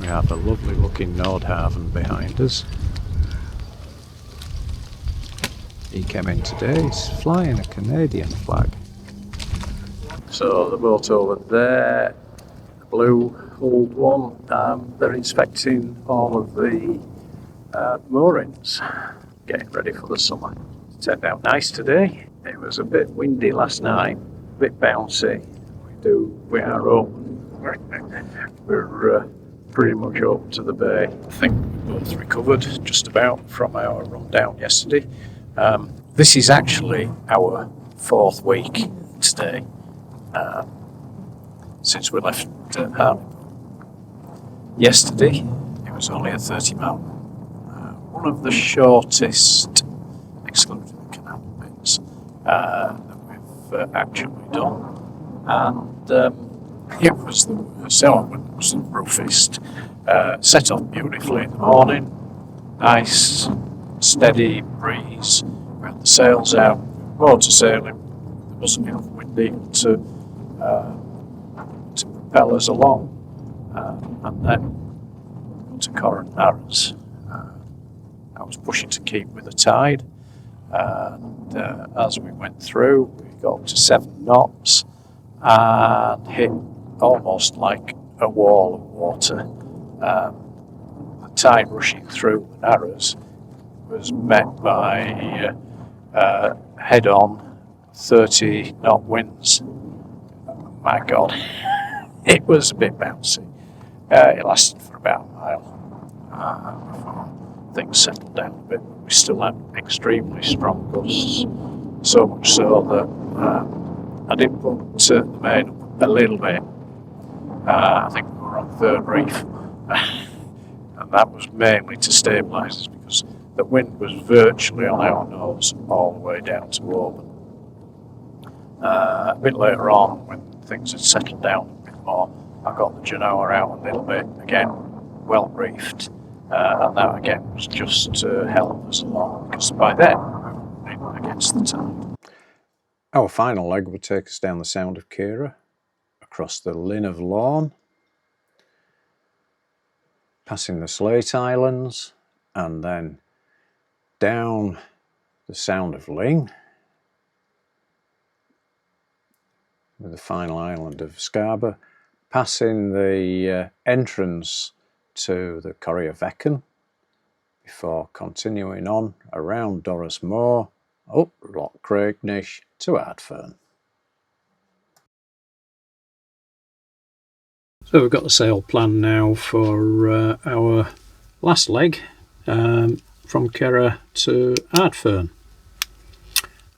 have a lovely looking Nordhaven behind us. He came in today, he's flying a Canadian flag. So the boat over there, the blue old one, they're inspecting all of the moorings, getting ready for the summer. It turned out nice today. It was a bit windy last night, a bit bouncy. We are open. We're pretty much open to the bay. I think we both recovered just about from our run down yesterday. This is actually our 4th week today since we left yesterday. It was only a 30-mile. One of the shortest, excluding the canal bits, that we've actually done. And it was the worst. It was the roughest. Set off beautifully in the morning. Nice, steady breeze. We had the sails out. Motor sailing. There wasn't enough wind even to propel us along. And then to Corran Narrows. I was pushing to keep with the tide. And as we went through, we got up to 7 knots. And hit almost like a wall of water. The tide rushing through the Narrows was met by head-on 30-knot winds. My God, it was a bit bouncy. It lasted for about a mile before things settled down a bit. We still had extremely strong gusts, so much so that I did put the main up a little bit. I think we were on 3rd reef. And that was mainly to stabilise us because the wind was virtually on our nose all the way down to Oban. A bit later on, when things had settled down a bit more, I got the Genoa out a little bit, again, well reefed. And that again was just to help us along because by then we were against the tide. Our final leg would take us down the Sound of Kerrera, across the Linn of Lorne, passing the Slate Islands, and then down the Sound of Luing, with the final island of Scarborough, passing the entrance to the Corrievecken, before continuing on around Dorus Mor, up Loch Craignish to Ardfern. So we've got the sail plan now for our last leg from Kerrera to Ardfern.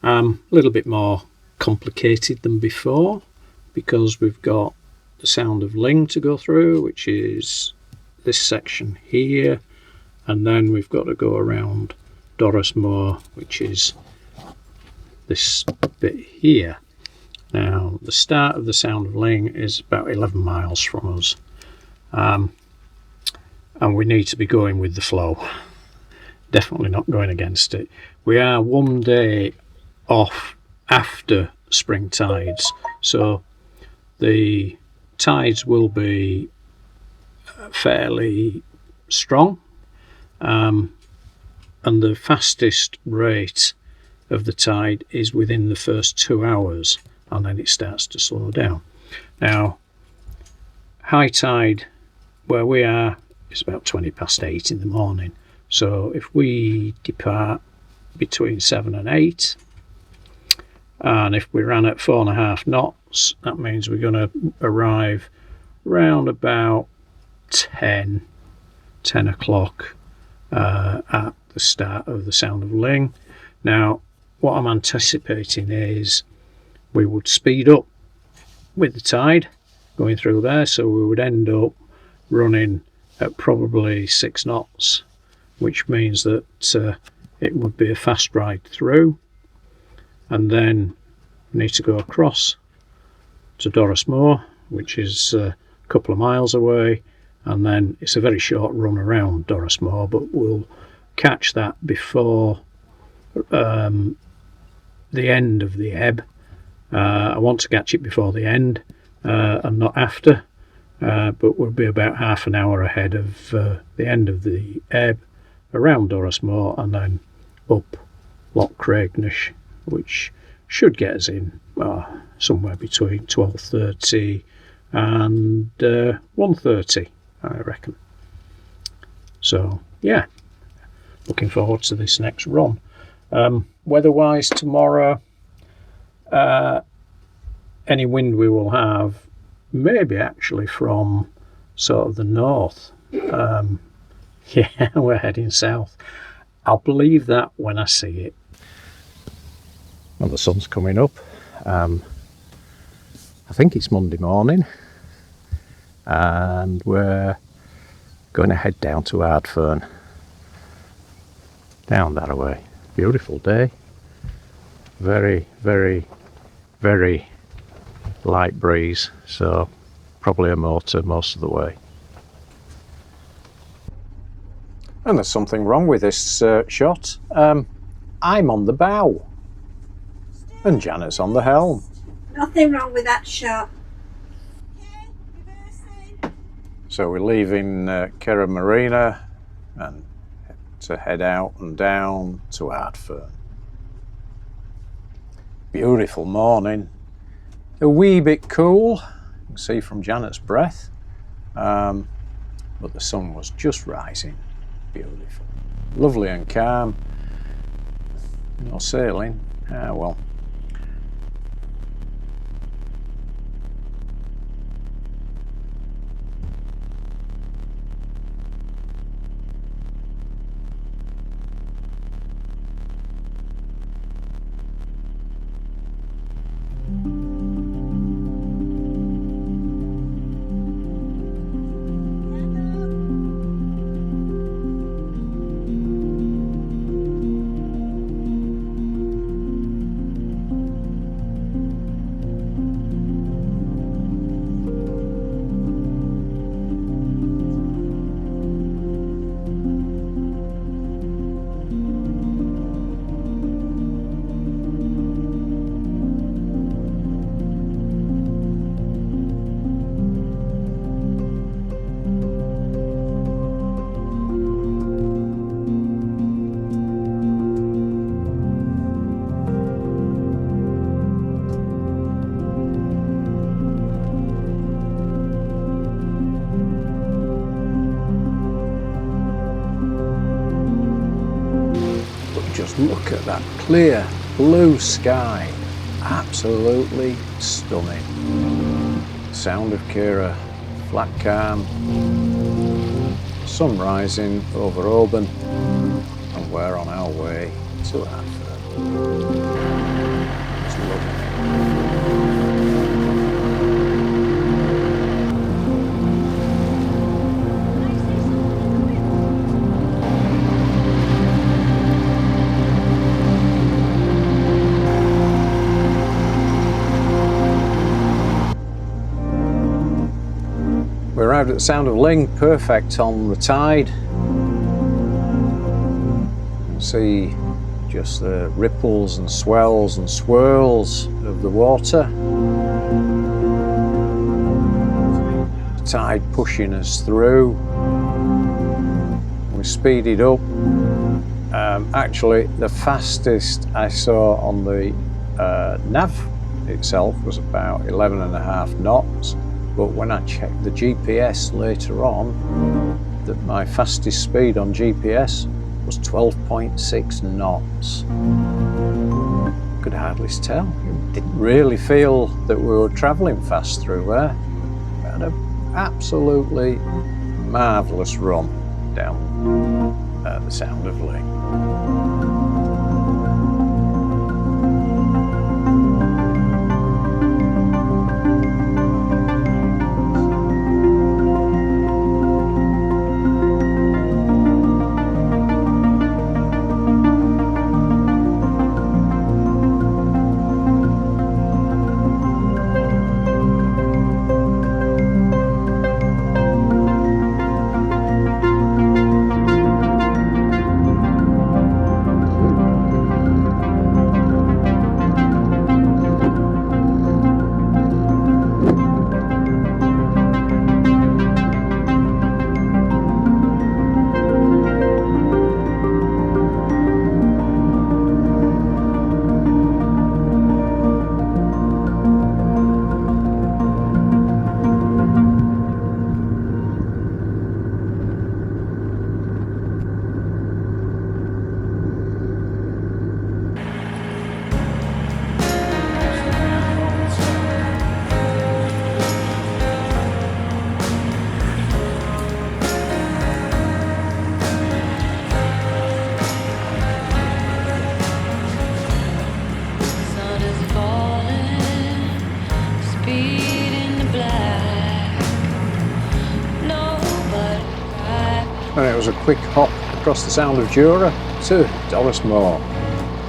A little bit more complicated than before because we've got the Sound of Luing to go through, which is this section here, and then we've got to go around Dorus Mor, which is this bit here. Now the start of the Sound of Luing is about 11 miles from us, and we need to be going with the flow, definitely not going against it. We are 1 day off after spring tides, so the tides will be fairly strong, and the fastest rate of the tide is within the first 2 hours, and then it starts to slow down. Now, high tide where we are is about 20 past 8 in the morning, so if we depart between 7 and 8, and if we ran at 4.5 knots, that means we're going to arrive round about 10 o'clock at the start of the Sound of Luing. Now, what I'm anticipating is we would speed up with the tide going through there, so we would end up running at probably 6 knots, which means that it would be a fast ride through, and then we need to go across to Dorus Mor, which is a couple of miles away, and then it's a very short run around Dorus Mor, but we'll catch that before the end of the ebb. I want to catch it before the end and not after, but we'll be about half an hour ahead of the end of the ebb, around Dorus Mor, and then up Loch Craignish, which should get us in somewhere between 12:30 and 1:30, I reckon. So yeah, looking forward to this next run. Weather-wise tomorrow, any wind we will have, maybe actually from sort of the north. Yeah, we're heading south. I'll believe that when I see it. Well, the sun's coming up. I think it's Monday morning, and we're going to head down to Ardfern. Down that way. Beautiful day. Very, very, very light breeze, so probably a motor most of the way. And there's something wrong with this shot. I'm on the bow and Janet's on the helm. Nothing wrong with that shot. So we're leaving Kerrera Marina and to head out and down to Ardfern. Beautiful morning. A wee bit cool, you can see from Janet's breath, but the sun was just rising. Beautiful, lovely and calm. No sailing. Well. Just look at that clear blue sky, absolutely stunning. Sound of Kerrera, flat calm, sun rising over Oban, and we're on our way to Ardfern. It's lovely. We arrived at the Sound of Luing, perfect on the tide. You can see just the ripples and swells and swirls of the water. The tide pushing us through. We speeded up. Actually, the fastest I saw on the nav itself was about 11.5 knots. But when I checked the GPS later on, that my fastest speed on GPS was 12.6 knots. Could hardly tell. Didn't really feel that we were travelling fast through there. We had an absolutely marvellous run down the Sound of Luing. And it was a quick hop across the Sound of Kerrera to Dorus Mor.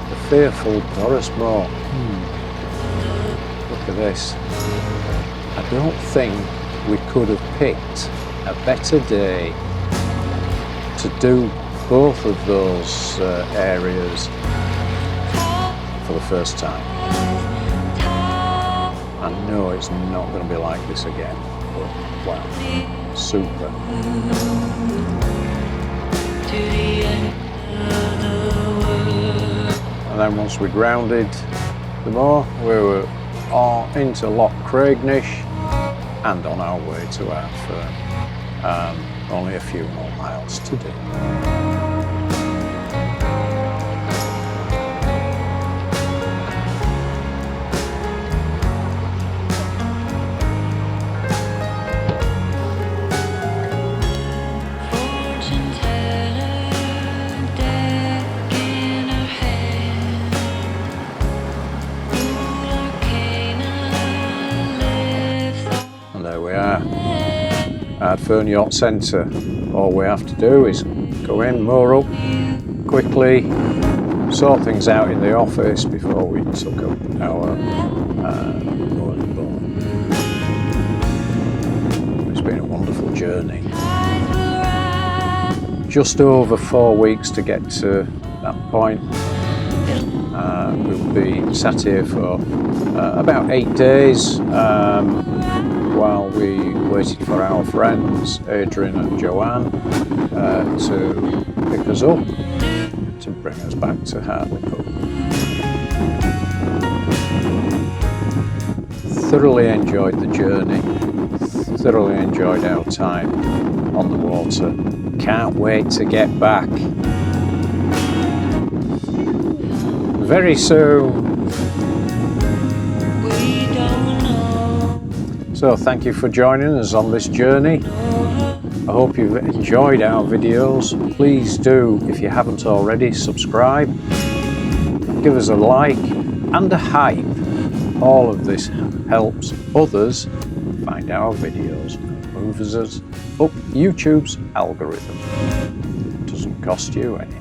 The fearful Dorus Mor. Look at this. I don't think we could have picked a better day to do both of those areas for the first time. I know it's not going to be like this again, but wow, super. And then once we'd rounded the moor, we were into Loch Craignish and on our way to Ardfern. Only a few more miles to do. Ardfern Yacht Centre. All we have to do is go in, moor up quickly, sort things out in the office before we took up our mooring boat. It's been a wonderful journey. Just over 4 weeks to get to that point. We'll be sat here for about 8 days while we waited for our friends Adrian and Joanne to pick us up to bring us back to Hartlepool. Thoroughly enjoyed the journey, thoroughly enjoyed our time on the water. Can't wait to get back. Very soon. So thank you for joining us on this journey. I hope you've enjoyed our videos. Please do, if you haven't already, subscribe. Give us a like and a hype. All of this helps others find our videos and moves us up YouTube's algorithm. It doesn't cost you anything.